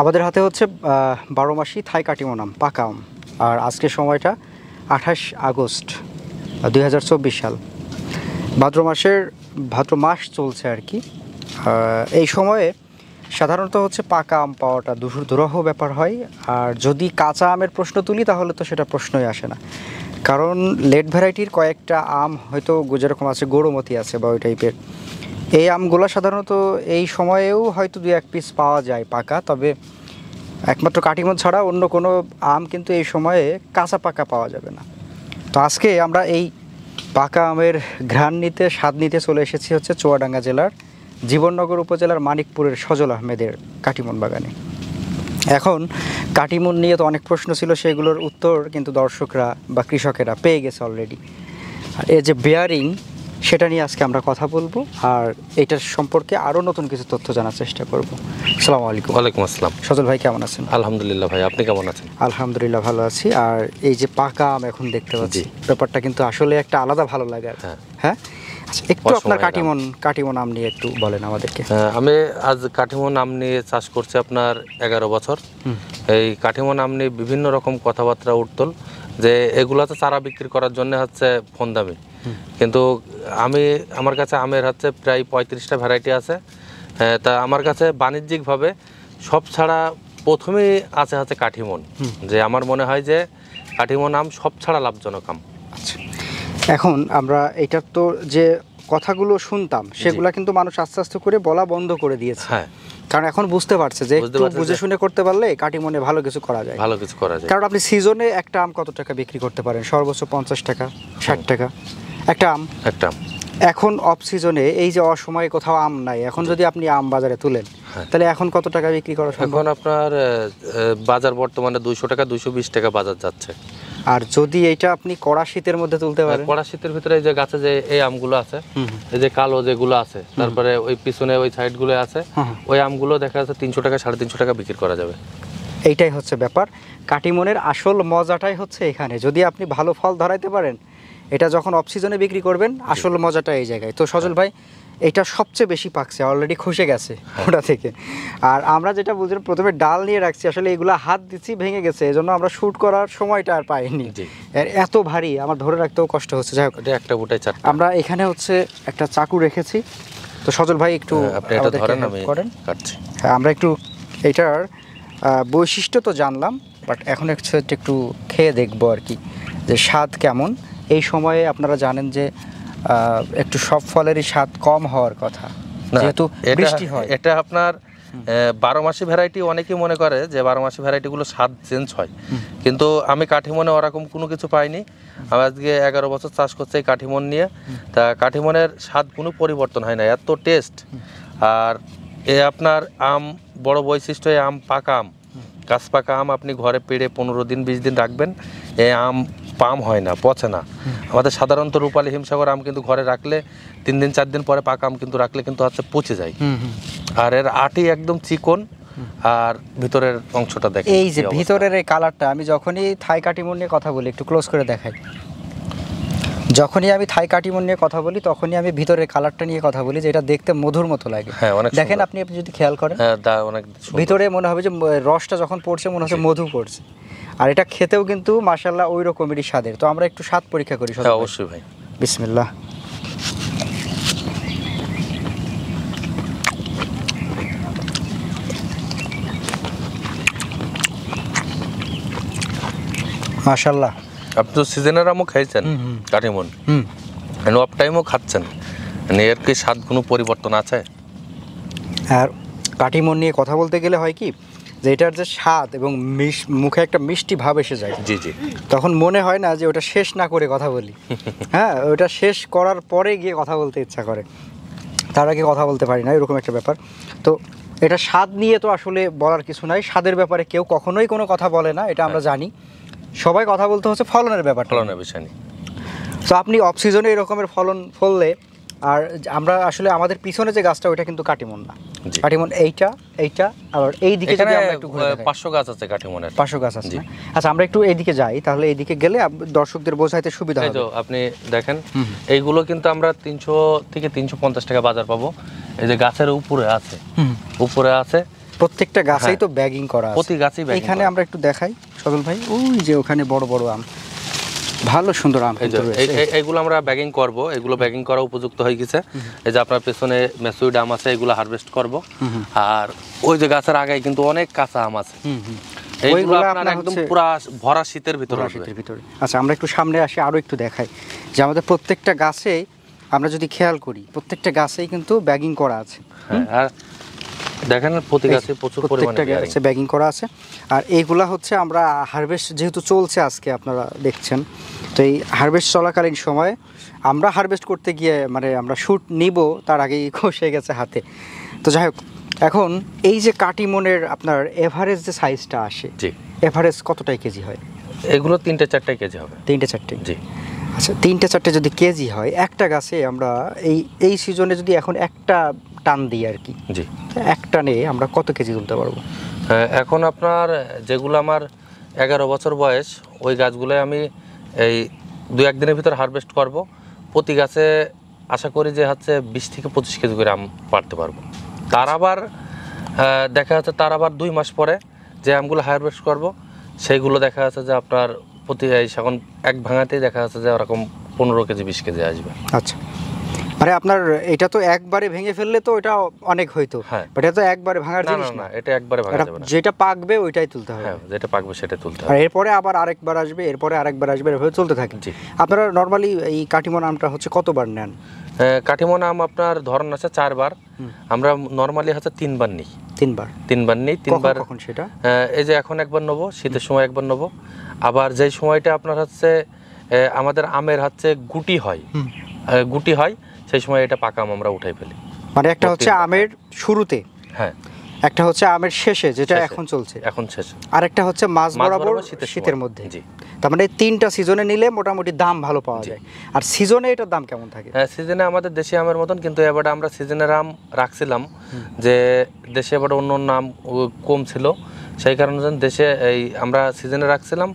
আমাদের হাতে হচ্ছে 12 মাসি থাই কাটিমন আম, পাকা আম। আর আজকের সময়টা 28 আগস্ট 2024 সাল। ভাদ্র মাস চলছে আর কি। এই সময়ে সাধারণত হচ্ছে পাকা আম পাওয়াটা দুরূহ ব্যাপার হয়। আর যদি কাঁচা আমের প্রশ্ন তুলি তাহলে তো সেটা প্রশ্নই আসে না, কারণ লেট ভ্যারাইটির কয়েকটা আম হয়তো যেরকম আছে, গৌরমতি আছে বা ওই টাইপের, এই আমগুলো সাধারণত এই সময়েও হয়তো 2-1 পিস পাওয়া যায় পাকা। তবে একমাত্র কাটিমন ছাড়া অন্য কোনো আম কিন্তু এই সময়ে কাঁচা পাকা পাওয়া যাবে না। তো আজকে আমরা এই পাকা আমের ঘ্রাণ নিতে, স্বাদ নিতে চলে এসেছি হচ্ছে চুয়াডাঙ্গা জেলার জীবননগর উপজেলার মানিকপুরের সজল আহমেদের কাটিমন বাগানে। এখন কাটিমন নিয়ে তো অনেক প্রশ্ন ছিল, সেগুলোর উত্তর কিন্তু দর্শকরা বা কৃষকেরা পেয়ে গেছে অলরেডি। আর এই যে বেয়ারিং, সেটা নিয়ে আজকে আমরা কথা বলবো, আর এটার সম্পর্কে আরও নতুন কিছু তথ্য জানার চেষ্টা করব। আসসালামু আলাইকুম। ওয়ালাইকুম আসসালাম। সজল ভাই কেমন আছেন? আলহামদুলিল্লাহ ভাই, আপনি কেমন আছেন? আলহামদুলিল্লাহ ভালো আছি। আর এই যে পাকা আম এখন দেখতে পাচ্ছি, ব্যাপারটা কিন্তু আসলে একটা আলাদা ভালো লাগে। হ্যাঁ, আচ্ছা, একটু আপনার কাটিমন আম নিয়ে একটু বলেন আমাদেরকে। আমি আজ কাটিমন আম নিয়ে চাষ করছি আপনার 11 বছর। এই কাটিমন আম নিয়ে বিভিন্ন রকম কথাবার্তা উঠতল যে এগুলাতে চারা বিক্রি করার জন্য হচ্ছে ফোন দামি, কিন্তু আমার কাছে আমের হচ্ছে প্রায় 35টা ভ্যারাইটি আছে। তা আমার কাছে বাণিজ্যিকভাবে সব ছাড়া প্রথমেই আছে হচ্ছে কাটিমন, যে আমার মনে হয় যে কাটিমন আম সব ছাড়া লাভজনক আম। আচ্ছা, এখন আমরা এটার তো যে কথাগুলো শুনতাম সেগুলো কিন্তু মানুষ আস্তে আস্তে করে বলা বন্ধ করে দিয়েছে। হ্যাঁ, কারণ এখন বুঝতে পারছে যে একটু বুঝে শুনে করতে পারলে কাটিমনে ভালো কিছু করা যায়। কারণ আপনি সিজনে একটা আম কত টাকা বিক্রি করতে পারেন? সর্বোচ্চ 50 টাকা, 60 টাকা একটা আম। এখন অফ সিজনে এই যে অসময়ে কোথাও আম নাই, এখন যদি আপনি আম বাজারে তুলেন তাহলে এখন কত টাকা বিক্রি করা সম্ভব? এখন আপনার বাজার বর্তমানে 200 টাকা, 220 টাকা বাজার যাচ্ছে। আর যদি এইটা আপনি কড়া শীতের মধ্যে তুলতে পারেন, কড়া শীতের ভিতরে এই যে গাছে যে এই আমগুলো আছে, এই যে কালো যেগুলো আছে, তারপরে ওই পিছনে ওই সাইডগুলো আছে, ওই আমগুলো দেখা যাচ্ছে 300 টাকা, 350 টাকা বিক্রি করা যাবে। এইটাই হচ্ছে ব্যাপার। কাটিমনের আসল মজাটাই হচ্ছে এখানে, যদি আপনি ভালো ফল ধরাইতে পারেন, এটা যখন অফ সিজনে বিক্রি করবেন, আসল মজাটা এই জায়গায়। তো সজল ভাই, এটা সবচেয়ে বেশি পাকছে, অলরেডি খসে গেছে ওটা থেকে। আর আমরা যেটা বলছিলাম, প্রথমে ডাল নিয়ে রাখছি, আসলে এগুলো হাত দিচ্ছি ভেঙে গেছে, এই জন্য আমরা শ্যুট করার সময়টা আর পাইনি। এত ভারী, আমার ধরে রাখতেও কষ্ট হচ্ছে। যাই হোক, একটা বুটাই চারটা। আমরা এখানে হচ্ছে একটা চাকু রেখেছি। তো সজল ভাই একটু করেন। হ্যাঁ, আমরা একটু এটার বৈশিষ্ট্য তো জানলাম, বাট এখন একটু খেয়ে দেখবো আর কি, যে স্বাদ কেমন। এই সময়ে আপনারা জানেন যে একটু সব ফলেরই স্বাদ কম হওয়ার কথা, যেহেতু বৃষ্টি হয়। এটা আপনার 12 মাসি ভ্যারাইটি, অনেকেই মনে করে যে 12 মাসি ভ্যারাইটিগুলো স্বাদ চেঞ্জ হয়, কিন্তু আমি কাঠিমনে ওরকম কোনো কিছু পাইনি। আমি আজকে 11 বছর চাষ করছি এই কাঠিমন নিয়ে। তা কাঠিমনের স্বাদ কোনো পরিবর্তন হয় না, এত টেস্ট। আর আপনার আম বড় বৈশিষ্ট্য, এই আম পাকা আম, গাছ পাকা আম আপনি ঘরে পেড়ে 15 দিন 20 দিন রাখবেন, এই আম পাম হয় না, পচে না। আমাদের সাধারণত রূপালী হিমসাগর আম কিন্তু ঘরে রাখলে 3 দিন 4 দিন পরে পাকা আম কিন্তু রাখলে কিন্তু হচ্ছে পচে যায়। আর এর আটি একদম চিকন, আর ভিতরের অংশটা দেখেন, এই যে ভিতরের এই কালারটা, আমি যখনই থাই কাটিমন নিয়ে কথা বলি, একটু ক্লোজ করে দেখাই, যখনই আমি থাই কাটিমন নিয়ে কথা বলি তখনই আমি ভিতরের কালারটা নিয়ে কথা বলি, যে এটা দেখতে মধুর মতো লাগে। দেখেন আপনি যদি খেয়াল করেন, ভিতরে মনে হবে যে রসটা যখন পড়ছে মনে হচ্ছে মধু পড়ছে। আর এটা খেতেও কিন্তু মাশাআল্লাহ ওই রকমেরই স্বাদের। তো আমরা একটু স্বাদ পরীক্ষা করি। অবশ্যই ভাই, বিসমিল্লাহ। মাশাআল্লাহ, আপনি তো সিজনের আমও খাইছেন কাটিমন, অফ টাইমও খাচ্ছেন, এর কি স্বাদ কোনো পরিবর্তন আছে? আর কাটিমন নিয়ে কথা বলতে গেলে হয় কি, যে এটার যে স্বাদ এবং মুখে একটা মিষ্টি ভাব এসে যায়, তখন মনে হয় না যে ওটা শেষ না করে কথা বলি। হ্যাঁ, ওটা শেষ করার পরে গিয়ে কথা বলতে ইচ্ছা করে, তার আগে কথা বলতে পারি না, এরকম একটা ব্যাপার। তো এটা স্বাদ নিয়ে তো আসলে বলার কিছু নাই, স্বাদের ব্যাপারে কেউ কখনোই কোনো কথা বলে না, এটা আমরা জানি। সবাই কথা বলতে হচ্ছে ফলনের বিষয় নিয়ে। তো আপনি অফ সিজনে এরকমের ফলন ফললে, আর আমরা আসলে আমাদের পিছনে যে গাছটা ওইটা কিন্তু কাটিমন না, কাটিমন এইটা আর এই দিকে যদি আমরা একটু ঘুরে দেখাই, 500 গাছ আছে কাটিমনের, 500 গাছ আছে। আচ্ছা, আমরা একটু এইদিকে যাই, তাহলে এইদিকে গেলে দর্শকদের বোঝাইতে সুবিধা হবে। আপনি দেখেন, এইগুলো কিন্তু আমরা 300 থেকে 350 টাকা বাজার পাবো। এই যে গাছের উপরে আছে প্রত্যেকটা গাছেই তো ব্যাগিং করা আছে, প্রতি গাছেই bagging এখানে করা। আমরা একটু দেখাই সজল ভাই, ওই যে ওখানে বড় বড় আম, ভালো সুন্দর আম কিন্তু রয়েছে। এইগুলো আমরা ব্যাগিং করব, এগুলো ব্যাগিং করা উপযুক্ত হয়ে গেছে। এই যে আপনার পেছনে ম্যাচুইড আম আছে, এগুলো হারভেস্ট করব। আর ওই যে গাছের আগে কিন্তু অনেক কাঁচা আম আছে, এইগুলো ওইগুলো আপনার আপনার একদম হচ্ছে পুরা ভরা শীতের ভিতরে আসবে। শীতের ভিতরে। আচ্ছা আমরা একটু সামনে আসি, আরো একটু দেখাই যে আমাদের প্রত্যেকটা গাছে আমরা যদি খেয়াল করি প্রত্যেকটা গাছেই কিন্তু ব্যাগিং করা আছে। হ্যাঁ, আর দেখেন প্রতি গাছে প্রচুর পরিমাণে প্রত্যেকটা গাছে ব্যাগিং করা আছে। আর এইগুলা হচ্ছে আমরা হারভেস্ট যেহেতু চলছে আজকে আপনারা দেখছেন, তো এই হারভেস্ট চলাকালীন সময় আমরা হারভেস্ট করতে গিয়ে মানে আমরা শুট নিব তার আগেই খসে গেছে হাতে। তো যাই হোক, এখন এই যে কাটিমনের আপনার এভারেজ যে সাইজটা আসে, জি, এভারেজ কতটাই কেজি হয়? এগুলো 3-4 কেজি হবে। 3-4 জি, আচ্ছা 3-4 যদি কেজি হয় একটা গাছে, আমরা এই সিজনে যদি এখন একটা টান দিই আর কি, জি, এক টানে আমরা কত কেজি তুলতে পারবো? এখন আপনার যেগুলো আমার 11 বছর বয়স, ওই গাছগুলো আমি এই 2-1 দিনের ভিতর হারভেস্ট করব। প্রতি গাছে আশা করি যে হচ্ছে 20-25 কেজি করে আম পাড়তে পারবো। তার আবার দেখা যাচ্ছে তার আবার 2 মাস পরে যে আমগুলো হারভেস্ট করব, সেইগুলো দেখা যাচ্ছে যে আপনার প্রতি এখন এক ভাঙাতেই দেখা যাচ্ছে যে ওরকম 15 কেজি 20 কেজি আসবে। আচ্ছা, মানে আপনার এটা তো একবারে ভেঙে ফেললে তো এটা অনেক হইতো, হ্যাঁ। বাট এটা তো একবারে ভাঙার না জিনিস না না, না, এটা একবারে ভাঙা এটা যাবে না। যেটা পাকবে ওইটাই তুলতে হবে। হ্যাঁ, যেটা পাকবে সেটা তুলতে আর হবে। এরপরে আবার আরেকবার আসবে, এরপরে আরেকবার আসবে, এভাবে চলতে থাকে। জি। আপনারা নর্মালি এই কাটিমন আমটা হচ্ছে কতবার নেন? কাঠিমন আম আপনার ধরন আছে 4 বার, আমরা নর্মালি হচ্ছে 3 বার নিই। 3 বার নিই, 3 বার। কখন সেটা? এই যে এখন একবার নেবো, শীতের সময় একবার নেবো, আবার যেই সময়টা আপনার হচ্ছে আমাদের আমের হচ্ছে গুটি হয় সেই সময় এটা পাকা আম আমরা উঠাই ফেলি। মানে একটা হচ্ছে 3 বার। আমের শুরুতে, হ্যাঁ, একটা হচ্ছে আমের শেষে যেটা শেষে। এখন চলছে, এখন শেষে। আর একটা হচ্ছে মাঝ মাঝ বরাবর বরাবর শীতের সময়। মধ্যে। জি। তার মানে 3টা সিজনে নিলে মোটামুটি দাম ভালো পাওয়া জি। যায়। আর সিজনে এটার দাম কেমন থাকে? সিজনে আমাদের দেশি আমের মতন, কিন্তু এবারে আমরা সিজনের আম রাখছিলাম যে দেশে এবারে অন্য অন্য আম কম ছিল, সেই কারণে দেশে এই আমরা সিজনে রাখছিলাম।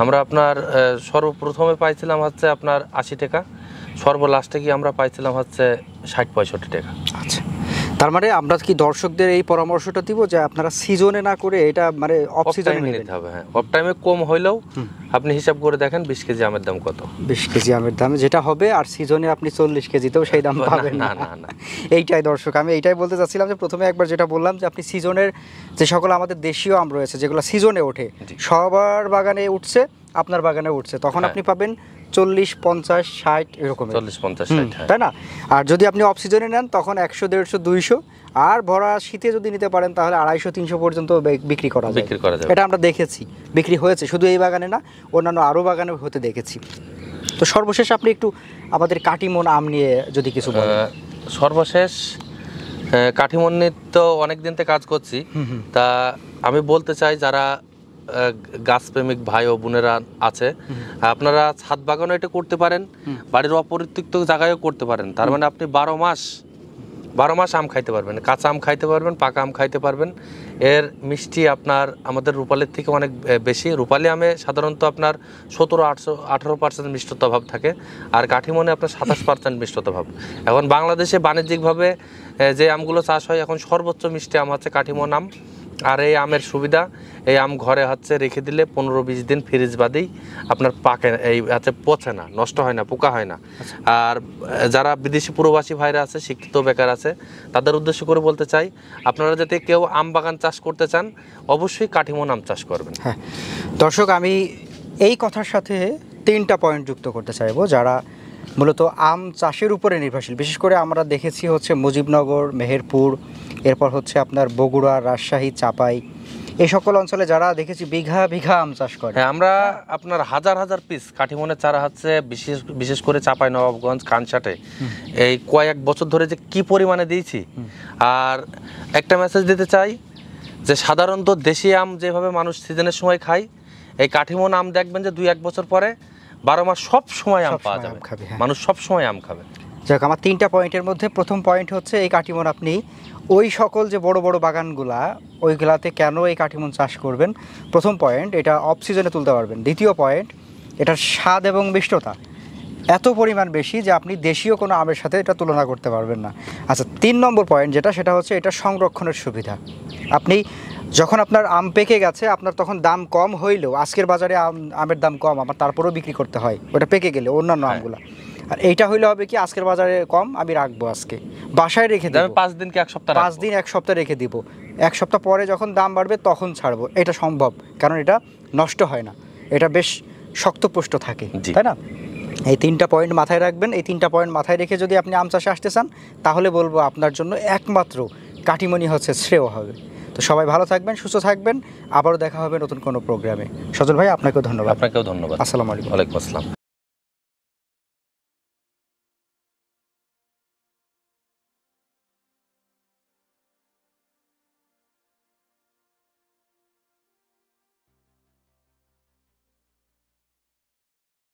আমরা আপনার সর্বপ্রথমে পাইছিলাম হচ্ছে আপনার 80 টাকা, সর্বলাস্টে কি আমরা পাইছিলাম হচ্ছে 60-65 টাকা। আচ্ছা, তার মানে আমরা কি দর্শকদের এই পরামর্শটা দিব যে আপনারা সিজনে না করে এটা মানে অফ সিজনে নেবেন? নিতে হবে। হ্যাঁ, অফ টাইমে কম হইলেও আপনি হিসাব করে দেখেন 20 কেজি আমের দাম কত। 20 কেজি আমের দাম যেটা হবে, আর সিজনে আপনি 40 কেজিতেও সেই দাম পাবেন না না। না না, এইটাই দর্শক, আমি এইটাই বলতে চাচ্ছিলাম যে প্রথমে একবার যেটা বললাম যে আপনি সিজনের যে সকল আমাদের দেশীয় আম রয়েছে যেগুলো সিজনে ওঠে, জি। সবার বাগানে উঠছে, আপনার বাগানে উঠছে, তখন হ্যাঁ। আপনি পাবেন 40, 50, 60 এরকম, 40-50-60। হ্যাঁ, তাই না? আর যদি আপনি অফ সিজনে নেন তখন 100, 150, 200, আর ভরা শীতে যদি নিতে পারেন তাহলে 250, 300 পর্যন্ত বিক্রি করা যায়। বিক্রি করা যাবে। এটা আমরা দেখেছি, বিক্রি হয়েছে, শুধু এই বাগানে না অন্যান্য আরও বাগানে হতে দেখেছি। তো সর্বশেষ আপনি একটু আমাদের কাটিমন আম নিয়ে যদি কিছু বলেন। সর্বশেষ কাঠিমন নিয়ে তো অনেক দিন থেকে কাজ করছি, তা আমি বলতে চাই যারা গাছপ্রেমিক ভাই ও বোনেরা আছে, আপনারা ছাদ বাগানও এটা করতে পারেন, বাড়ির অপরিত্যক্ত জায়গায়ও করতে পারেন। তার মানে আপনি 12 মাস আম খাইতে পারবেন, কাঁচা আম খাইতে পারবেন, পাকা আম খাইতে পারবেন। এর মিষ্টি আপনার আমাদের রূপালির থেকে অনেক বেশি। রূপালি আমে সাধারণত আপনার 17-18% মিষ্টতা ভাব থাকে, আর কাঠিমনে আপনার 27% মিষ্টতা ভাব। এখন বাংলাদেশে বাণিজ্যিকভাবে যে আমগুলো চাষ হয়, এখন সর্বোচ্চ মিষ্টি আম হচ্ছে কাঠিমন আম। আর এই আমের সুবিধা, এই আম ঘরে হচ্ছে রেখে দিলে 15-20 দিন ফ্রিজ বাদেই আপনার পাকে, এই হচ্ছে পচে না, নষ্ট হয় না, পোকা হয় না। আর যারা বিদেশি প্রবাসী ভাইরা আছে, শিক্ষিত বেকার আছে, তাদের উদ্দেশ্য করে বলতে চাই, আপনারা যাতে কেউ আম বাগান চাষ করতে চান অবশ্যই কাঠিমন আম চাষ করবেন। হ্যাঁ দর্শক, আমি এই কথার সাথে 3টা পয়েন্ট যুক্ত করতে চাইবো যারা মূলত আম চাষের উপরে নির্ভরশীল। বিশেষ করে আমরা দেখেছি হচ্ছে মুজিবনগর, মেহেরপুর, এরপর হচ্ছে আপনার বগুড়া, রাজশাহী, চাপাই, এই সকল অঞ্চলে যারা দেখেছি বিঘা বিঘা আম চাষ করে। হ্যাঁ, আমরা আপনার হাজার পিস কাঠিমনের চারা হচ্ছে বিশেষ করে চাপাই নবাবগঞ্জ, কানসাটে এই কয়েক বছর ধরে যে কি পরিমাণে দিয়েছি। আর একটা মেসেজ দিতে চাই যে সাধারণত দেশি আম যেভাবে মানুষ সিজনের সময় খায়, এই কাঠিমন আম দেখবেন যে 2-1 বছর পরে 12 মাস সব সময় আম পাওয়া যাবে, মানুষ সব সময় আম খাবে। যাক, আমার 3টা পয়েন্টের মধ্যে প্রথম পয়েন্ট হচ্ছে এই কাঠিমন আপনি ওই সকল যে বড় বড় বাগানগুলা ওইগুলাতে কেন এই কাঠিমন চাষ করবেন, প্রথম পয়েন্ট, এটা অফ সিজনে তুলতে পারবেন। দ্বিতীয় পয়েন্ট, এটার স্বাদ এবং মিষ্টতা এত পরিমাণ বেশি যে আপনি দেশীয় কোনো আমের সাথে এটা তুলনা করতে পারবেন না। আচ্ছা, 3 নম্বর পয়েন্ট যেটা, সেটা হচ্ছে এটা সংরক্ষণের সুবিধা। আপনি যখন আপনার আম পেকে গেছে, আপনার তখন দাম কম হইলেও, আজকের বাজারে আমের দাম কম, আমার তারপরেও বিক্রি করতে হয় ওটা পেকে গেলে অন্যান্য আমগুলো। আর এইটা হইলে হবে কি, আজকের বাজারে কম, আমি রাখবো আজকে বাসায় রেখে দেবো, 5 দিন কি 1 সপ্তাহ 5 দিন 1 সপ্তাহ রেখে দিব, 1 সপ্তাহ পরে যখন দাম বাড়বে তখন ছাড়বো। এটা সম্ভব, কারণ এটা নষ্ট হয় না, এটা বেশ শক্তপুষ্ট থাকে, তাই না? এই 3টা পয়েন্ট মাথায় রাখবেন। এই 3টা পয়েন্ট মাথায় রেখে যদি আপনি আম চাষে আসতে চান, তাহলে বলবো আপনার জন্য একমাত্র কাটিমনি হচ্ছে শ্রেয় হবে। তো সবাই ভালো থাকবেন, সুস্থ থাকবেন, আবারও দেখা হবে নতুন কোনো প্রোগ্রামে। সজল ভাই, আপনাকেও ধন্যবাদ। আপনাকেও ধন্যবাদ। আসসালামু আলাইকুম। ওয়ালাইকুম আসসালাম।